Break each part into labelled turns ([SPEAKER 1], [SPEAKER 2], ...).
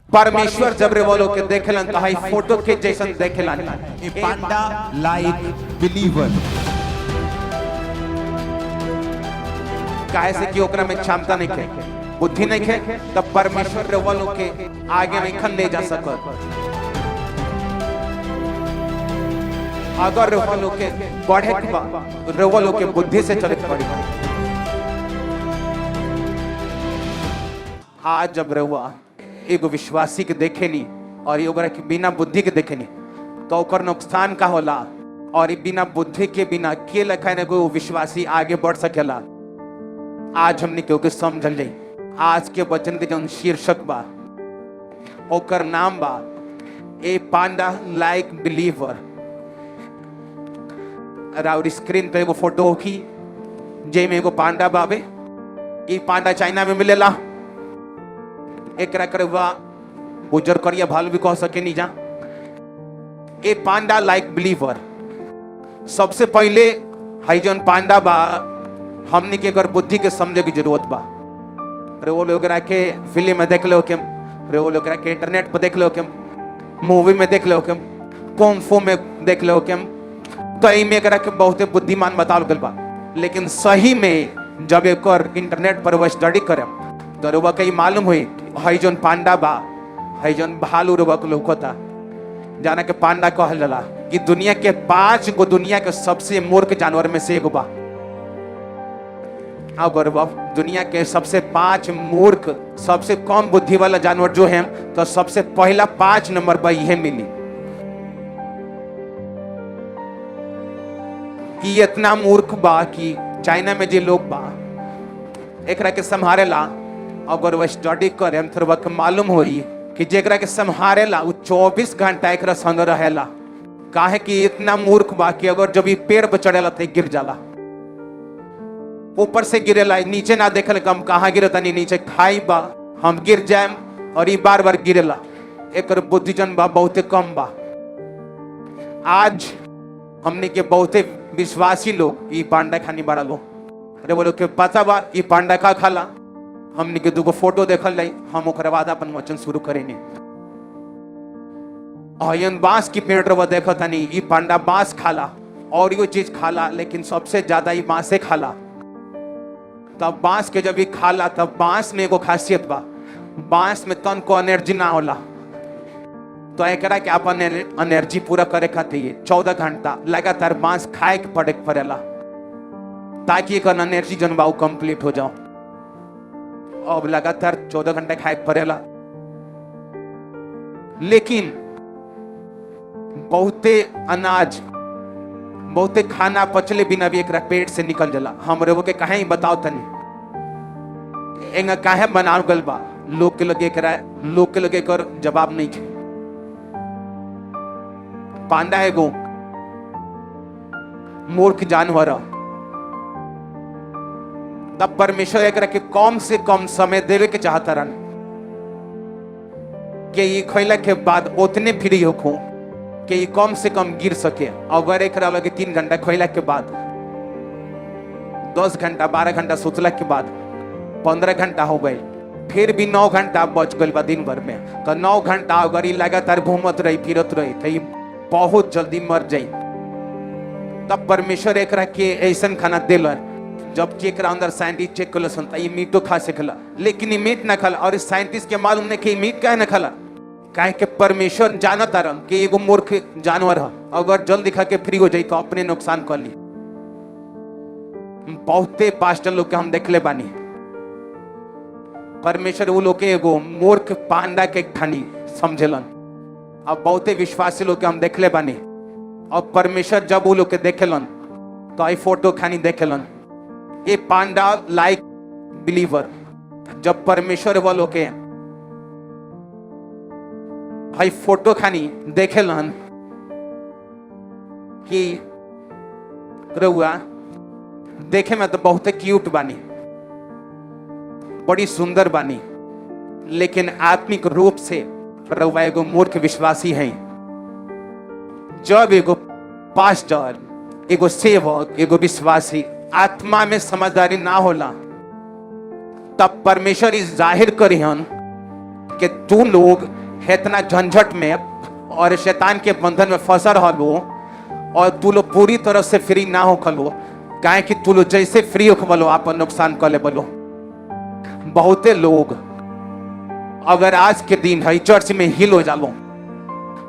[SPEAKER 1] परमेश्वर जब रे बोलो के देखेलन तो हाई फोटो के जैसन देखेलन।
[SPEAKER 2] A panda like believer.
[SPEAKER 1] काहे से कि ओकरा में क्षमता नहीं है, बुद्धि नहीं है, तब परमेश्वर रे बोलो के आगे नहीं खन ले जा सकत। अगर रे बोलो के बढ़े के बाद रे बोलो के बुद्धि से चले पड़ी। आज जब रेवा एगो विश्वासी के देखे नी और ओकरा के बिना बुद्धि के देखे नी तो ओकर नुकसान का होला। और बिना बुद्धि के बिना के लखा ने कोई विश्वासी आगे बढ़ सकेला। आज हमने क्योंकि समझल जाई आज के वचन के जौन शीर्षक बा ओकर नाम बा ए पांडा लाइक बिलीवर। और स्क्रीन पे एगो फोटो होगी जे में एगो पांडा बाबे। ये पांडा चाइना में मिलेला। एकरा करवा गुजर करिया भाल भी कह सके नहीं जा। ए पांडा लाइक बिलीवर सबसे पहले हाई जौन पांडा बा हमने के अगर बुद्धि के समझे की जरूरत बा। रे वो लोग के फिल्म में देख लो के, रे वो लोग के इंटरनेट पर देख लो के, मूवी में देख लो के, कुंफू में देख लो के, तो इमे करा के बहुते बुद्धिमान बताल गल बा। लेकिन सही में जब एक और इंटरनेट पर वो स्टडी करे तो रुआ कई मालूम हुई हाई जौन पांडा बा हाई जौन भालू रुआ को लौकता। जाना के पांडा कहल जाला कि दुनिया के 5 गो दुनिया के सबसे मूर्ख जानवर में से एगो बा। अगर दुनिया के सबसे 5 मूर्ख सबसे कम बुद्धि वाला जानवर जो है तो सबसे पहला 5 नंबर पर यह मिली। कि इतना मूर्ख बा कि चाइना में जे लोग बा एकरा के संभारेला। अगर वो स्टडी करे तो वक्त मालूम होई कि जेकरा के संभारेला वो 24 घंटा एकरा संग रहेला। काहे कि इतना मूर्ख बा कि अगर जब ये पेड़ पर चढ़ेला तो गिर जाला, ऊपर से गिरेला, नीचे ना देखल हम कहाँ गिरे तनी नीचे खाई बा हम गिर जाएम और ये बार बार गिरेला। एक बुद्धिजन बा बहुते कम बा। आज हमने के बहुते विश्वासी लोग ये पांडा खानी बड़ा लो। अरे बोलो के पता बा ये पांडा का खाला। हमने के दूगो फोटो देखल लाई हम ओकरा बाद अपन वचन शुरू करेंगे। आयन बांस की पेड़ रवा देखो तनी ये पांडा बांस खाला और यो चीज खाला, लेकिन सबसे ज्यादा ये बांस से खाला। तब बांस के जब ये खाला तब बांस में एगो खासियत बा, बांस में तन को एनर्जी ना होला। तो एकरा के अपन एनर्जी पूरा करे खातिर 14 घंटा लगातार बांस खाए के पड़ेला ताकि एक एनर्जी जनबाऊ कंप्लीट हो जाओ। अब लगातार 14 घंटे खाए के पड़ेला। लेकिन बहुते अनाज बहुते खाना पचले बिना भी एकरा पेट से निकल जाला। हमरे वो के काहे बताओ तनी एंगा काहे बनाव गल बा। लोग के लगे कर जवाब नहीं है। पांडा एगो मूर्ख जानवर तब परमेश्वर एकरा के कम से कम समय देवे के चाहता रहन कि ये खैला के बाद उतने फ्री होखो कि ये कम से कम गिर सके। अगर एकरा लगे 3 घंटा खैला के बाद 10 घंटा 12 घंटा सोचला के बाद 15 घंटा हो गए, फिर भी 9 घंटा बच गए बा दिन भर में। तो 9 घंटा अगर ये लगातार घूमत रही फिरत रही तो ये बहुत जल्दी मर जाई। तब परमेश्वर एकरा के ऐसा खाना दिलन जबकि एकरा अंदर साइंटिस्ट चेक कर सुनता ये मीट तो खा सकेला, लेकिन ये मीट ना खाला। और इस साइंटिस्ट के मालूम नहीं कि मीट काहे ना खाला। काहे के परमेश्वर जानता रहा कि एगो मूर्ख जानवर है, अगर जल्दी खा के फ्री हो जाए तो अपने नुकसान कर ली। बहुते पास्टर लोग के हम देखले बानी परमेश्वर वो लोग के एगो मूर्ख पांडा के ठानी समझेलन। अब बहुते विश्वासी लोग के हम देखले बानी और परमेश्वर जब वो लोग के देखेलन तो आई फोटो खानी देखेलन ए पांडा लाइक बिलीवर। जब परमेश्वर वो लोग के आई फोटो खानी देखेलन कि रउआ देखे में तो बहुत क्यूट बानी, बड़ी सुंदर बानी, लेकिन आत्मिक रूप से रउआ एगो मूर्ख विश्वासी है। जब एगो पास्टर एगो सेवक एगो विश्वासी आत्मा में समझदारी ना होला तब परमेश्वर इस जाहिर करिहन कि तू लोग इतना झंझट में और शैतान के बंधन में फंसा रहलो और तू लोग पूरी तरह से फ्री ना हो खलो, काहे कि तू लोग जैसे फ्री हो खलो आप नुकसान कर ले बोलो। बहुते लोग अगर आज के दिन है चर्च में हिल हो जालो,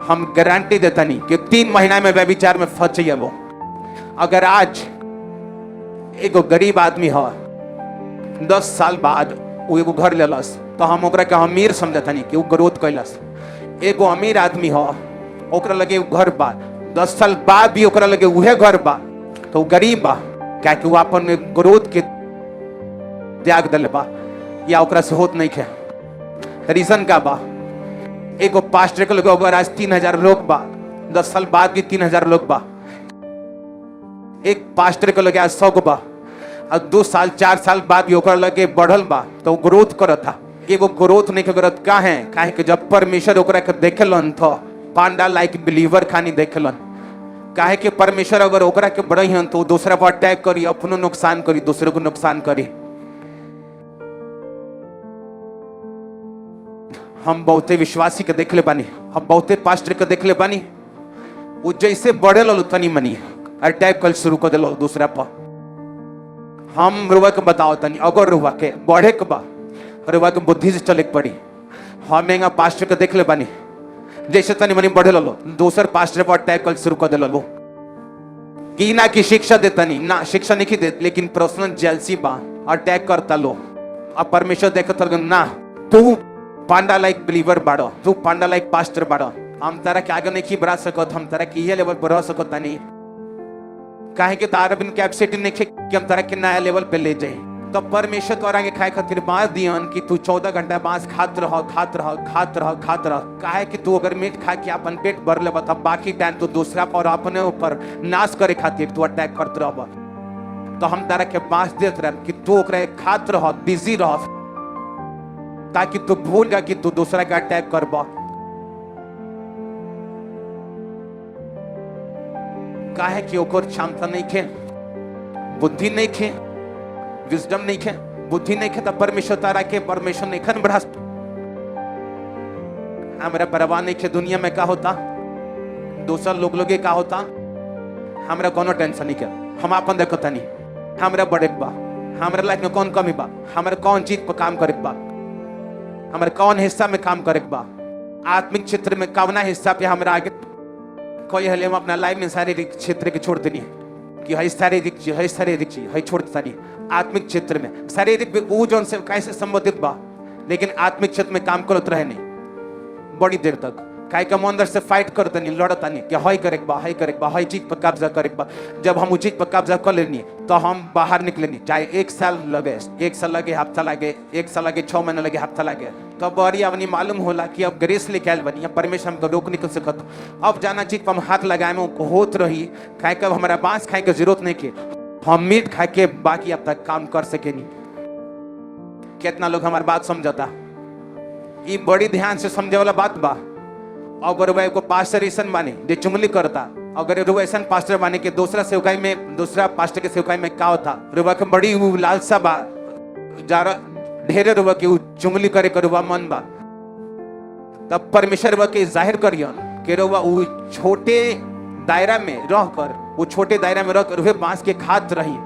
[SPEAKER 1] हम गारंटी देता नहीं कि 3 महीना में व्यभिचार में फंस जाबो। अगर आज एगो गरीब आदमी है 10 साल बाद वो एगो घर लेलस तो हम ओकरा के अमीर समझता नहीं कि वो ग्रोथ कैलस। एगो अमीर आदमी है ओकरा लगे घर बा, 10 साल बाद भी ओकरा लगे उहे घर बा तो गरीब बा, क्या कि वो अपन ग्रोथ के त्याग दिले बा या ओकरा से होत नहीं है। रीजन का बा, एगो पास्टर के लगे अगर आज 3000 लोग बा, 10 साल बाद भी 3000 लोग बा। एक पास्टर के लगे आज 100 गो बा और 2 साल 4 साल बाद भी ओकरा लगे बढ़ल बा तो ग्रोथ करत था। एगो ग्रोथ नहीं करत का है, काहे कि जब परमेश्वर ओकरा के देखेलन तो पांडा लाइक बिलीवर खानी देखेलन। काहे कि परमेश्वर अगर ओकरा के बढ़ई हन तो दूसरा पर अटैक करी, अपनो नुकसान करी, दूसरे को नुकसान करी। हम बहुते विश्वासी के देखले बानी, हम बहुते पास्टर के देखले बानी, वो जैसे बढ़े लो तनी मनी अटैक कल शुरू कर दिलो दूसरा पर। हम रुआ के बताओ तनी, अगर रुआ के बढ़े के बा रुआ के बुद्धि से चले के पड़ी। हम एंगा पास्टर के देखले बानी जैसे तनी मनी बढ़े लो दूसर पास्टर पर अटैक कल शुरू कर दिलो। की ना की शिक्षा देता नहीं ना, शिक्षा नहीं दे, लेकिन पर्सनल जेलसी बा अटैक करता लो। अब परमेश्वर देखता ना तू पांडा लाइक बिलीवर बाड़ो, तू पांडा लाइक पास्टर बाड़ो, हम तारा के आगे नहीं बढ़ा सकत, हम तारा के ये लेवल बढ़ा सकत नहीं। काहे कि तारा बिन कैपेसिटी नहीं कि हम तारा के नया लेवल पे ले जाए। तो परमेश्वर तोरा के खाए खातिर बांस दियन कि तू 14 घंटा बांस खात रह खात रह खात रह खात रह। काहे कि तू अगर मीट खा के अपन पेट भर ले तब बाकी टाइम तो दूसरा पर अपने ऊपर नाश करे खातिर तू अटैक करत रह। तो हम तारा के बांस देत रह कि तू ओकरा खात रह, बिजी रह, ताकि तू भूल जा कि तू दूसरा के अटैक करबा। काहे कि ओकर क्षमता नहीं खे, बुद्धि नहीं खे, विजडम नहीं खे, बुद्धि नहीं खे, तब परमेश्वर तारा के परमेश्वर नहीं खन बढ़ा। हमारा परवाह नहीं खे दुनिया में का होता, दूसरा लोगे का होता, हमारा कोनो टेंशन नहीं क्या। हम अपन देखता नहीं हमारा बड़े बा, हमारे लाइफ में कौन कमी बा, हमारे कौन चीज पर काम करे बा, हमारे कौन हिस्सा में काम करे बा, आत्मिक क्षेत्र में कौना हिस्सा पे हमारा आगे कोई हले हम अपना लाइफ में शारीरिक क्षेत्र के छोड़ देनी कि है शारीरिक चीज है छोड़ देनी। आत्मिक क्षेत्र में शारीरिक वो जौन से कैसे संबंधित बा, लेकिन आत्मिक क्षेत्र में काम करत रहे नहीं बड़ी देर तक। काहे के अंदर से फाइट करता नहीं, लड़ता नहीं कि हाई करे बा, हाई करे बा, हाई चीज पर कब्जा करे बा। जब हम उस चीज पर कब्जा कर लेनी तो हम बाहर निकले नहीं, चाहे 1 साल लगे, 1 साल लगे, हफ्ता लगे, 1 साल लगे, 6 महीने लगे, हफ्ता लगे, तब बड़ी अपनी मालूम होला कि अब ग्रेस लेके आयल बनी, परमेश्वर हमको रोक निकल सकत। अब जाना चीज पर हम हाथ लगाए में होत रही। खाए के हमारा बांस खाए के जरूरत नहीं के, हम मीट खाए के बाकी अब तक काम कर सके नहीं। कितना लोग हमारी बात समझता, ये बड़ी ध्यान से समझे वाला बात बा। अगर वह को पास्टर ऐसा माने जो चुंगली करता, अगर वो ऐसा पास्टर माने कि दूसरा सेवकाई में, दूसरा पास्टर के सेवकाई में क्या होता, रुआ के बड़ी लालसा बा, जारा ढेरे रुआ के चुंगली करे कर रुआ मन बा, तब परमेश्वर रुआ के जाहिर करियन कि रुआ वो छोटे दायरा में रह कर, वो छोटे दायरा में रह कर वह बांस के खात रही।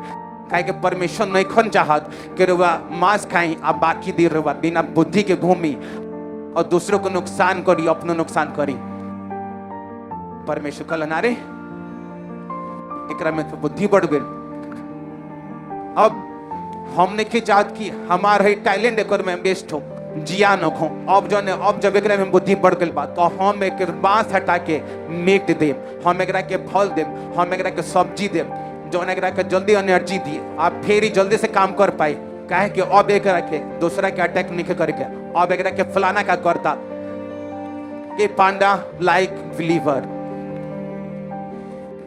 [SPEAKER 1] काहे कि परमेश्वर नहीं खन चाहत कि रुआ मांस खाई अब बाकी देर रुआ बिना बुद्धि के घूमी और दूसरों को नुकसान करी, अपनो नुकसान करी। परमेश्वर कल नारे एकरा में तो बुद्धि बढ़ गई। अब हमने के चाहत की हमारे टैलेंट एकर में बेस्ट हो, जिया न हो। अब जब एकरा में बुद्धि बढ़ गई बा तो हम एक बांस हटा के मीट देब, हम एकरा के फल देब, हम एकरा के सब्जी देब, जो एकरा के जल्दी एनर्जी दी, आप फिर ही जल्दी से काम कर पाए। काहे कि अब एक रखे दूसरा के अटैक नहीं करके, अब एक रखे फलाना का करता। ए पांडा लाइक बिलीवर,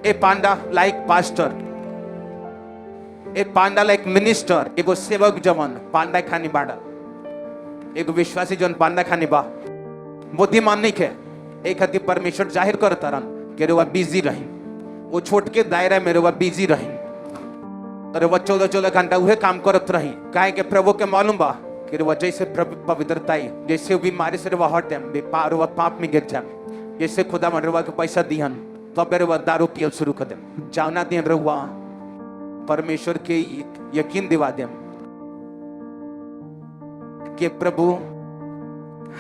[SPEAKER 1] ए पांडा लाइक पास्टर, ए पांडा लाइक मिनिस्टर। एगो सेवक जवन पांडा खानी बाड़ा, एगो विश्वासी जवन पांडा खानी बा, बुद्धिमान नहीं के। एक खातिर परमेश्वर जाहिर करता रन कि रुआ बिजी रही, वो छोट के दायरा में रुआ बिजी रही, और वह 14 घंटा उहे काम करत रही। काहे के प्रभु के मालूम बा कि वजह से पवित्रता ही जैसे बीमारी से रुआ हट जाए बेपार रुआ पाप में गिर जाए जैसे खुदा मन रुआ के पैसा दिहन तो अब रुआ दारू पियल शुरू कर दे जाना दिन रुआ परमेश्वर के यकीन दिवा दे कि प्रभु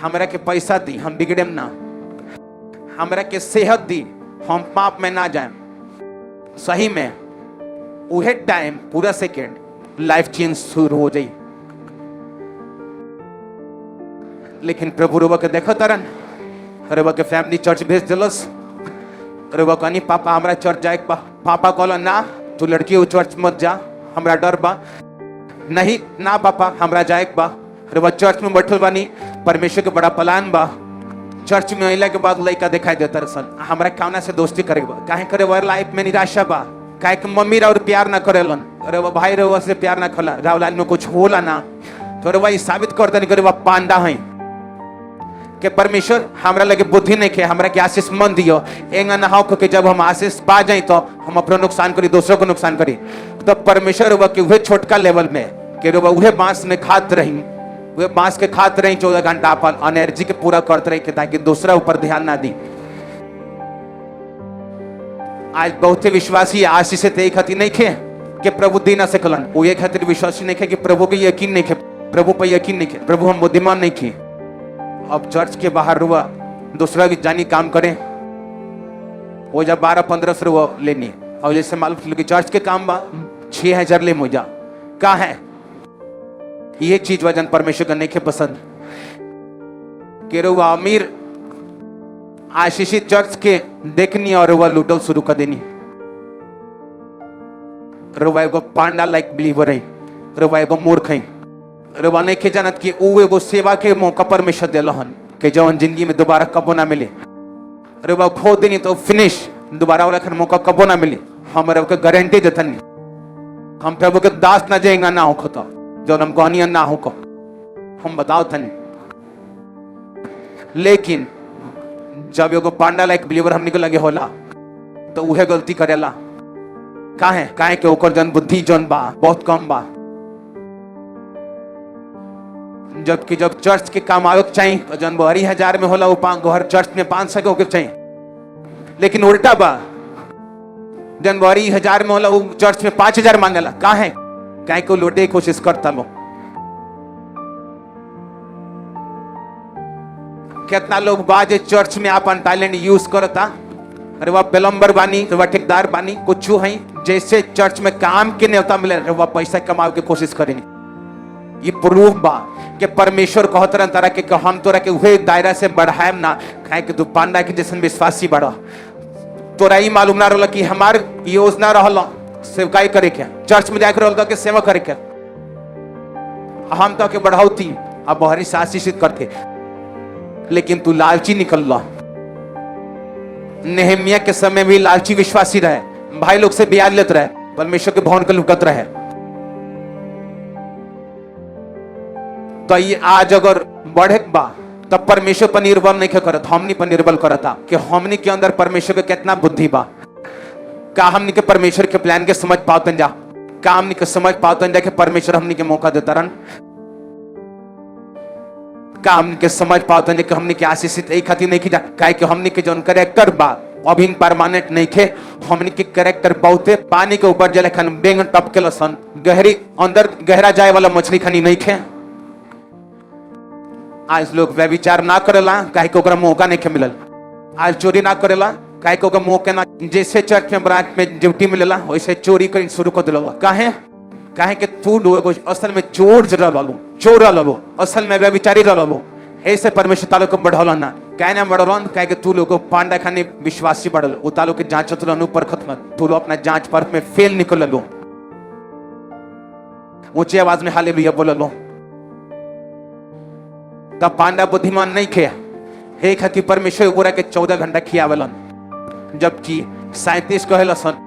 [SPEAKER 1] हमरा के पैसा दी हम बिगड़ेम ना हमरा के सेहत दी हम पाप में ना जाए सही में उहे टाइम पूरा सेकेंड लाइफ चेंज शुरू हो जाई लेकिन प्रभु रुआ के देखो तरन रुआ के फैमिली चर्च भेज दिलस रुआ कहनी पापा हमरा चर्च जाए पापा कहला ना तू लड़की चर्च मत जा हमरा डर बा नहीं ना पापा हमरा जाए बा रुआ चर्च में बैठल बानी परमेश्वर के बड़ा प्लान बा चर्च में अइला के बाद लड़का दिखाई देता सन हमरा कौना से दोस्ती करेगा काहे करे वर लाइफ में निराशा बा काहे कि मम्मी और प्यार ना करेलन अरे वो भाई रवा से प्यार ना खला रावलाल में कुछ होला ना तो रवा ये साबित कर देनी करे पांडा है कि परमेश्वर हमरा लगे बुद्धि नहीं खे हमरा के आशीष मन दियो एंगा ना हो कि जब हम आशीष पा जाए तो हम अपना नुकसान करी दूसरों को नुकसान करी तो परमेश्वर रवा के वह छोटका लेवल में कि रवा वह बांस में खात रही वे बांस के खात रही 14 घंटा अपन एनर्जी के पूरा करते रही ताकि दूसरा ऊपर ध्यान ना दी आज बहुत विश्वासी आशीष से तय खातिर नहीं खे कि प्रभु दी ना सकलन वो ये खातिर विश्वासी नहीं खे कि प्रभु के यकीन नहीं खे प्रभु पर यकीन नहीं खे प्रभु हम बुद्धिमान नहीं खे अब चर्च के बाहर रुआ दूसरा की जानी काम करें वो जब 12-15 रुआ लेनी और जैसे मालूम कि चर्च के काम बा 6,000 ले मुझा का है ये चीज वजन परमेश्वर का नहीं खे पसंद कि रुआ अमीर आशीषित चर्च के देखनी और रुआ लूटल शुरू कर देनी रुआ एगो पांडा लाइक बिलीवर है रुआ एगो मूर्ख है रुआ नहीं के जानत कि वो एगो सेवा के मौका परमेश्वर देलहन कि जवन जिंदगी में दोबारा कबो ना मिले रुआ खो देनी तो फिनिश दोबारा वाला खन मौका कबो ना मिले हम रब के गारंटी देतन हम प्रभु के दास ना जाएगा ना हो तो जो हम कहनिया ना हो हम बताओ थन लेकिन जब एगो पांडा लाइक बिलीवर हमनी के लगे होला तो उहे गलती करेला काहे के ओकर जन बुद्धि जन बा बहुत कम बा जबकि जब चर्च के काम आवे चाहिए तो जनवरी 1000 में होला वो घर चर्च में 500 के होके चाहिए लेकिन उल्टा बा जनवरी 1000 में होला वो चर्च में 5000 मांगेला काहे को लौटे की कोशिश करता लो कितना लोग बाजे चर्च में अपन टैलेंट यूज करता अरे वह प्लम्बर बानी वह ठेकेदार बानी कुछ है जैसे चर्च में काम के न्योता मिले वह पैसा कमावे की कोशिश करेंगे ये प्रूफ बा कि परमेश्वर कहतरन तरह के हम तोरा के वही दायरा से बढ़ाएम ना काहे कि तू पांडा के जैसन विश्वासी बढ़ा तोरा ही मालूम ना रहला कि हमार योजना रहला सेवकाई करे के चर्च में जाकर रहला के सेवा करे के हम तो के बढ़ाउती अब बहरी से आशीषित करते लेकिन तू लालची निकलला नेहमिया के समय भी लालची विश्वासी रहे भाई लोग से ब्याज लेते रहे परमेश्वर के भवन के लुकत रहे तो ये आज अगर बढ़े बा तब परमेश्वर पर निर्बल नहीं करत हमनी पर निर्बल करता कि हमनी के अंदर परमेश्वर के कितना बुद्धि बा का हमनी के परमेश्वर के प्लान के समझ पातन जा का हमनी के समझ पातन जा कि परमेश्वर हमनी के मौका देता रन का हमनी के समझ पातन जा कि हमनी के आशीषित एक खातिर नहीं की जा काहे कि हमनी के जौन कैरेक्टर बा अभी परमानेंट नहीं खे हमनी के कैरेक्टर बहुते पानी के ऊपर जले खन बेंग टपके लसन गहरी अंदर गहरा जाए वाला मछली खनी नहीं खे आज लोग व्यभिचार ना करेला काहे को ओकरा मौका नहीं के मिलल आज चोरी ना करेला काहे को मौका ना जैसे चर्च में बरात में ड्यूटी मिलेला वैसे चोरी कर शुरू कर दिलो काहे कि तू लोग असल में चोर रहलो असल में व्यभिचारी रहलो ऐसे परमेश्वर तालो को बढ़ौला ना काहे ना बढ़ौलन काहे कि तू लोग पांडा खाने विश्वासी बढ़ल उ तालो के जांचत रहनु परखत मत तू लोग अपना जांच परख में फेल निकल लो ऊंची आवाज में हालेलुया बोल लो तब पांडा बुद्धिमान नहीं खे हे खातिर परमेश्वर पूरा के 14 घंटा खियावलन जबकि 37 कहला सन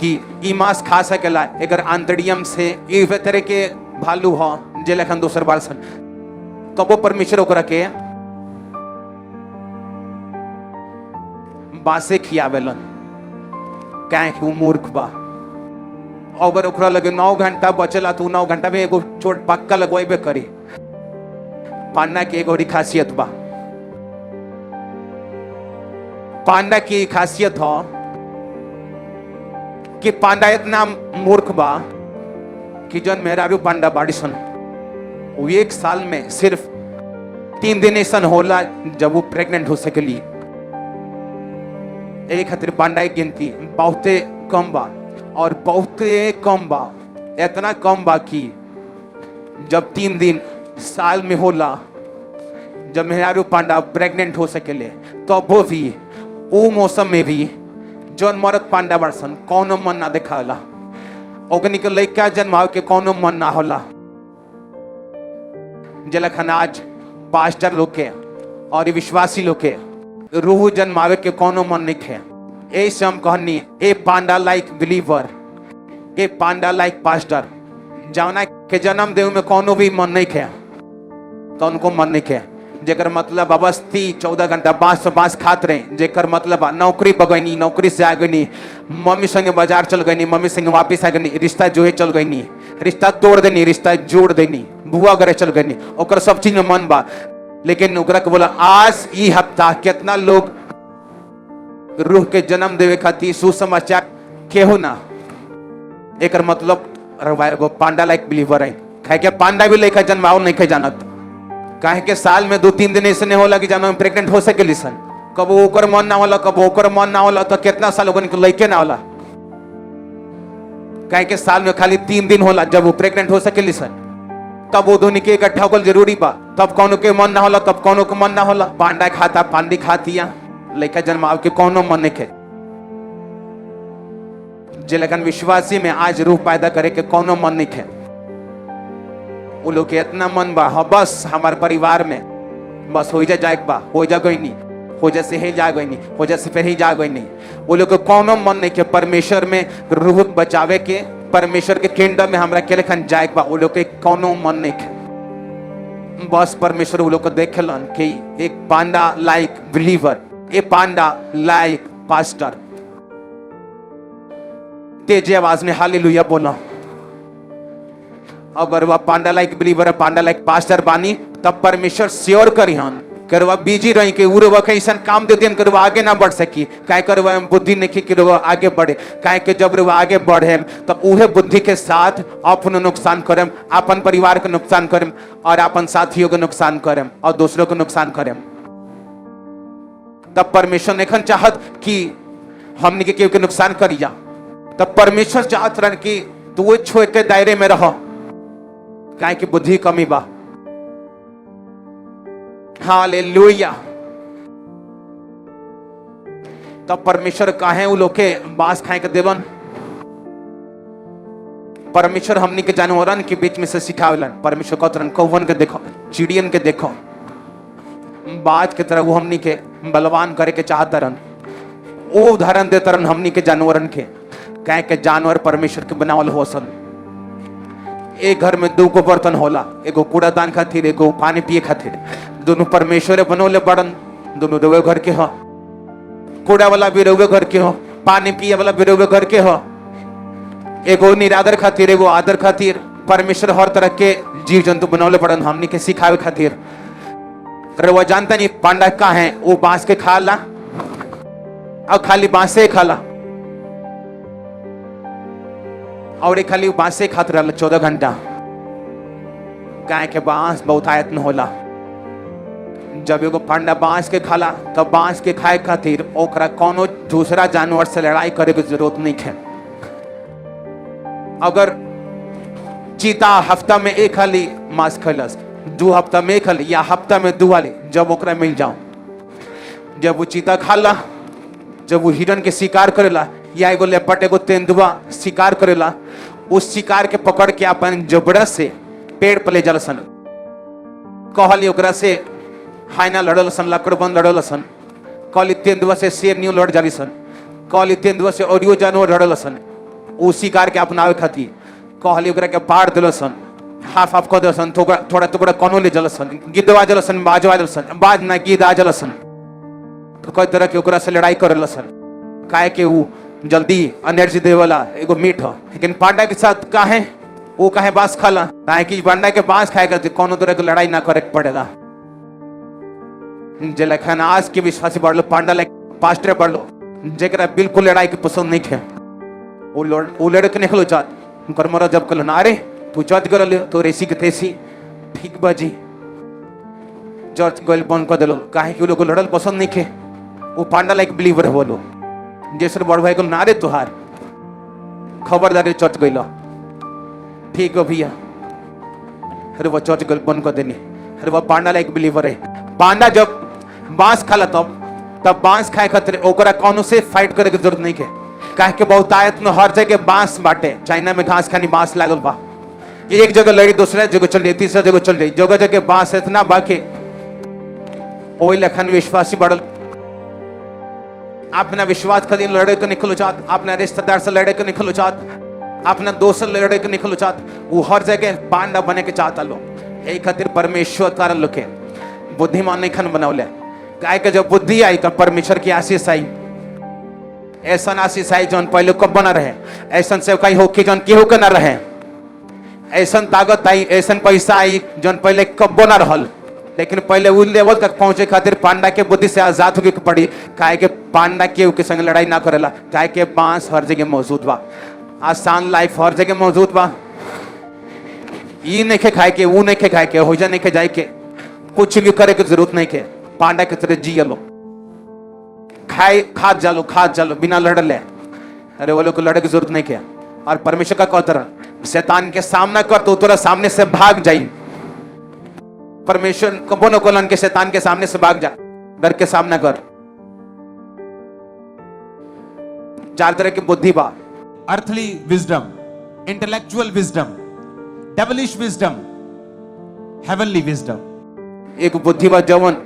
[SPEAKER 1] कि ई मांस खा सकेला अगर आंतरियम से ई तरह के भालू हो जे लखन दोसर बार सन तो वो परमेश्वर ओकरा के बासे खियावलन काहे कि वो मूर्ख बा अगर ओकरा लगे 9 घंटा बचेला तो 9 घंटा में एगो चोट पक्का लगवाइबे करी। पांडा की एगो खासियत बा, पांडा की खासियत हो कि पांडा इतना मूर्ख बा कि जन मेहरारू पांडा बाड़ीसन वो 1 साल में सिर्फ 3 दिन ऐसा होला जब वो प्रेग्नेंट हो सकेली। एक खातिर पांडा की गिनती बहुते कम बा और बहुते कम बा, इतना कम बा कि जब 3 दिन साल में होला जब मेहरारू पांडा प्रेग्नेंट हो सकेले तो वो भी वो मौसम में भी जौन मरद पांडा बरसन कौनो मन ना दिखाला, ओकनी के लइका जन्माव के कौनो मन ना होला। जलखन आज पास्टर लोग के और विश्वासी लोग के रूह जन्मावे के कौनो मन नहीं है। ऐसे हम कहनी ए पांडा लाइक बिलीवर, ए पांडा लाइक पास्टर जाना के जन्म देव में कौनो भी मन नहीं है तो उनको मन नहीं है। जेकर मतलब अवस्थी 14 घंटा बांस खात रहे, जेकर मतलब नौकरी बगैनी, नौकरी से आ गई, मम्मी संगे बाजार चल गई, मम्मी संगे वापिस आ गई, रिश्ता जो है चल गई, रिश्ता तोड़ देनी, रिश्ता जोड़ देनी, बुआ घरे चल गई, ओकर सब चीज में मन बा। लेकिन ओकरा के बोला आज ई हफ्ता कितना लोग रूह के जन्म देवे खातिर सुसमाचार केहू ना, एकर मतलब पांडा लाइक बिलीवर है। खाए के पांडा भी लेखा जन्माओ नहीं खे जानत, काहे के साल में 2-3 दिन ऐसे नहीं होला कि जब प्रेग्नेंट हो सके लिसन, कब ओकर मन ना होला, कब ओकर मन ना होला, तो कितना साल ओकन के लइके ना होला। काहे के साल में खाली 3 दिन होला जब वो प्रेग्नेंट हो सके लिसन, तब वो दोनों के इकट्ठा होकर जरूरी बा, तब कौनो के मन ना होला, तब कौनो के मन ना होला। पांडा खाता पांडी खातिया लइका जन्माव के कौनो मन नहीं है। जे लेकिन विश्वासी में आज रूह पैदा करे के कौनो मन नहीं है। वो लोग के इतना मन बा हाँ बस हमारे परिवार में बस हो जाए बा, हो जा गई नहीं, हो जैसे ही जा गई नहीं, हो जैसे फिर ही जा गई नहीं। वो लोग को कौनो मन नहीं के परमेश्वर में रूह बचावे के, परमेश्वर के किंगडम में हमरा के लेखन जाए बा, वो लोग के कौनो मन नहीं के। बस परमेश्वर वो लोग को देखलन कि एक पांडा लाइक बिलीवर, ए पांडा लाइक पास्टर। तेज आवाज में हालेलुया बोला। अगर वह पांडा लाइक बिलीवर, पांडा लाइक पास्टर बानी तब परमेश्वर श्योर करिहन करवा बिजी रही के उरवा के ऐसा काम दे देन करवा आगे ना बढ़ सकी। काहे करवा बुद्धि नहीं कि रवा आगे बढ़े, काहे के जब रवा आगे बढ़े तब उहे बुद्धि के साथ अपन नुकसान करम, अपन परिवार के नुकसान करम और अपन साथियों के नुकसान करम और दूसरों को नुकसान करम। तब परमेश्वर नहीं चाहत कि हमने के केहू के नुकसान करी जा, तब परमेश्वर चाहत रहन कि तू छोड़ के दायरे में रहो, काहे की बुद्धि कमी बा। हालेलुया। तब परमेश्वर काहे उ लोग के बांस खाए के देवन। परमेश्वर हमनी के जानवरन के बीच में से सिखावलन। परमेश्वर कहतरन कौवन के देखो, चिड़ियन के देखो, बाज के तरह वो हमनी के बलवान करे के चाहतरन, वो उदाहरण देतरन हमनी के जानवरन के। काहे के जानवर परमेश्वर के बनावल होसन। एक घर में 2 बर्तन होला, एगो कूड़ादान खातिर, एगो पानी पिए खातिर। दोनों परमेश्वर बनौले बड़न, दोनों रोवे घर के हो। कूड़ा वाला भी रोवे घर के हो, पानी पिए वाला भी रोवे घर के हो। एगो निरादर खातिर, एगो आदर खातिर। परमेश्वर हर तरह के जीव जंतु बनौले बड़न हमनी के सिखावे खातिर। वो जानता नहीं पांडा का है, वो बांस के खाला और खाली बांस से खाला और एक खाली बांस से खात रहा 14 घंटा। गाय के बांस बहुत आयत न होला। जब एगो पांडा बांस के खाला तब बांस के खाए खातिर ओकरा कोनो दूसरा जानवर से लड़ाई करे की जरूरत नहीं है। अगर चीता हफ्ता में 1 हाली मांस खैलस, 2 हफ्ता में 1 हाली या हफ्ता में 2 हाली, जब ओकरा मिल जाओ, जब वो चीता खाला, जब वो हिरन के शिकार करेला या एगो लेपर्ड, एगो तेंदुआ शिकार करेला, उस शिकार के पकड़ के अपन जबड़ा से पेड़ पर ले जलसन। कहली ओकरा से हाइना लड़लसन, लकड़बन लड़लसन। कहली तेंदुआ से शेर न्यू लड़ जालिसन। कहली तेंदुआ से औरियो जानवर लड़लसन उ शिकार के अपनावे खातिर। कहली ओकरा के पाड़ दिलसन, हाफ हाफ कर दिलसन, थोड़ा टुकड़ा कोनो ले जलसन। गिद्धवा जलसन, बाजवा जलसन, बाज ना गिद्ध आ जलसन। तो कई तरह के ओकरा से लड़ाई करलसन। काहे के उ जल्दी एनर्जी दे वाला एगो मीट हो, लेकिन पांडा के साथ का है वो कहे बांस खाला, काहे कि पांडा के बांस खाएगा तो कोनो तरह की लड़ाई ना करे पड़ेगा। जे लखन आज के विश्वासी बढ़ लो, पांडा लाइक पास्टर बढ़ लो, जेकरा बिल्कुल लड़ाई के पसंद नहीं है, वो लड़ के निकलो चाहत उनकर मरा जब कल ना रे तू चौथ कर ले तो रेसी के तेसी ठीक बाजी चर्च गोल बंद कर दिलो, काहे कि लोग लड़ल पसंद नहीं है। वो पांडा लाइक बिलीवर हो लो, जैसे बड़ भाई को ना रे तुहार खबरदारी चर्च गइलो ठीक हो भैया, अरे वो चर्च गोल बंद कर देनी, अरे वो पांडा लाइक बिलीवर है। पांडा जब बांस खाला तब बांस खाए खातिर ओकरा कोनो से फाइट करे की जरूरत नहीं है, काहे के बहुत आयत में हर जगह बांस बाटे। चाइना में घास खानी बांस लागल बा, एक जगह लड़ी दूसरे जगह चल रही तीसरा जगह चल रही, जगह जगह बांस इतना बाकी ओई लखन विश्वासी बढ़ल। अपना विश्वास खाली लड़े के निकलो चाहत, अपना रिश्तेदार से लड़े के निकलो चाहत, अपना दोस्त से लड़े के निकलो चाहत, वो हर जगह पांडा बने के चाहता लो। यही खातिर परमेश्वर कारण लोग बुद्धिमान नहीं खन बनौले, गाय के जब बुद्धि आई तब परमेश्वर की आशीष आई। ऐसा आशीष आई जौन पहले कब बना रहे, ऐसा सेवकाई होके जौन केहू के ना रहे, ऐसा ताकत आई, ऐसा पैसा आई जौन पहले कब बना रहल। लेकिन पहले उस लेवल तक पहुंचे खातिर पांडा के बुद्धि से आजाद होके पड़ी, काहे के पांडा केहू के संग लड़ाई ना करेला, काहे के बांस हर जगह मौजूद बा, आसान लाइफ हर जगह मौजूद बा। ई नहीं के खाए के, वो नहीं के खाए के, हो जा नहीं के जाए के, कुछ भी करे की जरूरत नहीं के, पांडा की तरह जिया लो, खाए खाद जालो बिना लड़ ले। अरे वो लोग को लड़े की जरूरत नहीं के। और परमेश्वर का कहता शैतान के सामना कर तो तोरा सामने से भाग जाई। परमेश्वर कबो न कोलन के शैतान के सामने से भाग जा, डर के सामना कर। चार तरह की बुद्धि बा,
[SPEAKER 2] earthly wisdom, intellectual wisdom, devilish wisdom, heavenly wisdom.
[SPEAKER 1] एक बुद्धि बा जवन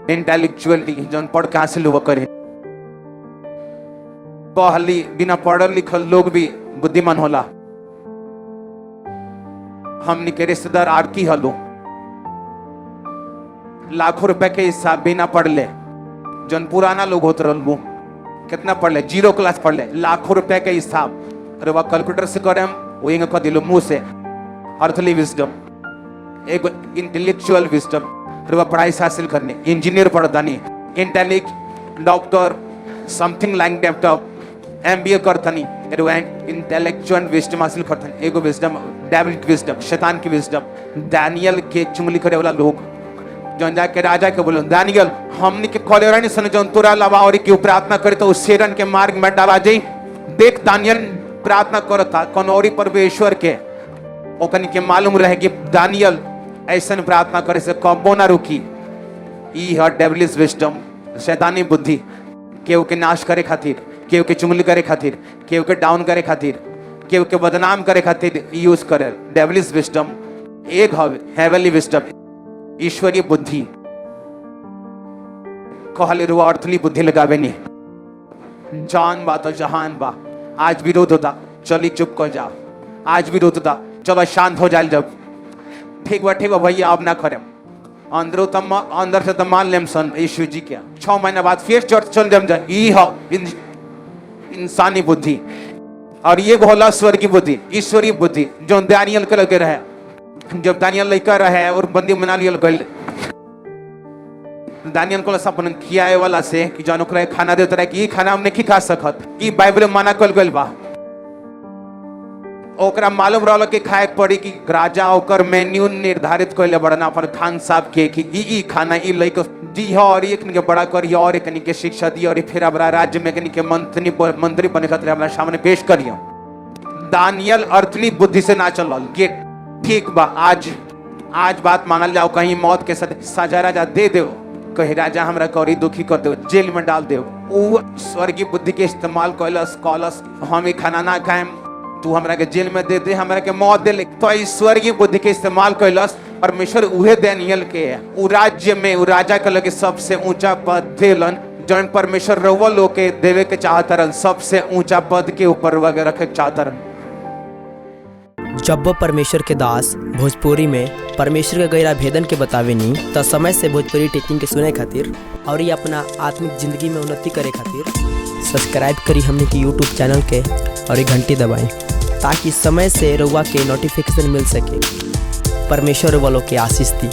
[SPEAKER 1] इंटेलेक्चुअली जौन पढ़ के हासिल हुआ करे, पहली बिना पढ़ल लिखल लोग भी बुद्धिमान होला। हमनी के रिश्तेदार आरती हलो, लाखों रुपए के हिसाब बिना पढ़ ले, जौन पुराना लोग होते रहल वो कितना पढ़ ले, 0 क्लास पढ़ ले, लाखों रुपए के हिसाब, अरे वह कैलकुलेटर से करे हम वो इंग कर दिलो मुंह से। अर्थली विजडम, एक इंटेलेक्चुअल विजडम, अरे वह पढ़ाई से हासिल करने, इंजीनियर पढ़दानी, intellect doctor something like that, MBA करतनी, अरे वह इंटेलेक्चुअल विजडम हासिल करतनी। एगो विजडम डेविल विजडम, शैतान की विजडम, दानियल के चुंगली करे वाला लोग जौन जाके राजा के बोलो दानियल हमनी के खोलेरा नहीं सन जौन तोरा अलावा और की प्रार्थना करे तो उस शेरन के मार्ग में डाला जाई। देख दानियल प्रार्थना करता कौन और परमेश्वर के, ओकनी के मालूम रहे कि दानियल ऐसा प्रार्थना करे से कबो ना रुकी। ई है डेविलिश विजडम, शैतानी बुद्धि, केहू के नाश करे खातिर, केहू के चुंगली करे खातिर, केहू के डाउन करे खातिर, केहू के बदनाम करे खातिर यूज करे। डेविलिश विजडम एक है हेवनली विजडम, ईश्वरीय बुद्धि। कहले रुआ अर्थली बुद्धि लगावे नहीं, जान बा तो जहान बा। आज विरोध होता चली चुप कर जा, आज विरोध होता चलो शांत हो जाए। जब ठीक बा भैया अब ना करें, अंदर से तो मान लेम सन यीशु जी के, 6 महीना बाद फिर चर्च चल जम जाए। ये है इंसानी बुद्धि। और ये होला स्वर की बुद्धि, ईश्वरीय बुद्धि जो दानियल के लगे रहे। जब दानियल लड़का रहे और बंदी बना लिया गल, दानियल को सपन किया वाला से कि जानो करे खाना देता रहे कि ये खाना हम नहीं खा सकत, ई बाइबल में मना कल गल बा। ओकरा मालूम रहल कि खाए पड़ी कि राजा ओकर मेन्यू निर्धारित कइले बड़ना अपन खान साहब के कि ई खाना ई लइक जी हां और एक के बड़ा करी और एक के शिक्षा दी और फिर हमरा राज्य में के मंत्री बने खातिर हमरा सामने पेश करियो। दानियल अर्थली बुद्धि से ना चलल के ठीक बा, आज बात मानल जाओ, कहीं मौत के सजा राजा दे दो, कहीं राजा हमरा करी दुखी कर दो, जेल में डाल दो। वो स्वर्गीय बुद्धि के इस्तेमाल कइलस हम खाना ना खाएम, तू हमरा के जेल में दे दे, हमरा के मौत दे ले। तो ईश्वरीय बुद्धि के इस्तेमाल कइलस। परमेश्वर उहे दानियल के उ राज्य में उ राजा के लगे सबसे ऊंचा पद देलन, जौन परमेश्वर रउआ लोग के देवे के चाहतरन, सबसे ऊंचा पद के ऊपर वगैरह रखे चाहतरन।
[SPEAKER 3] जब वो परमेश्वर के दास भोजपुरी में परमेश्वर के गैरा भेदन के बतावेनी तो समय से भोजपुरी टीचिंग के सुने खातिर और ये अपना आत्मिक जिंदगी में उन्नति करे खातिर सब्सक्राइब करी हमने की यूट्यूब चैनल के और एक घंटी दबाएं ताकि समय से रउआ के नोटिफिकेशन मिल सके। परमेश्वर वालों के आशीष दी।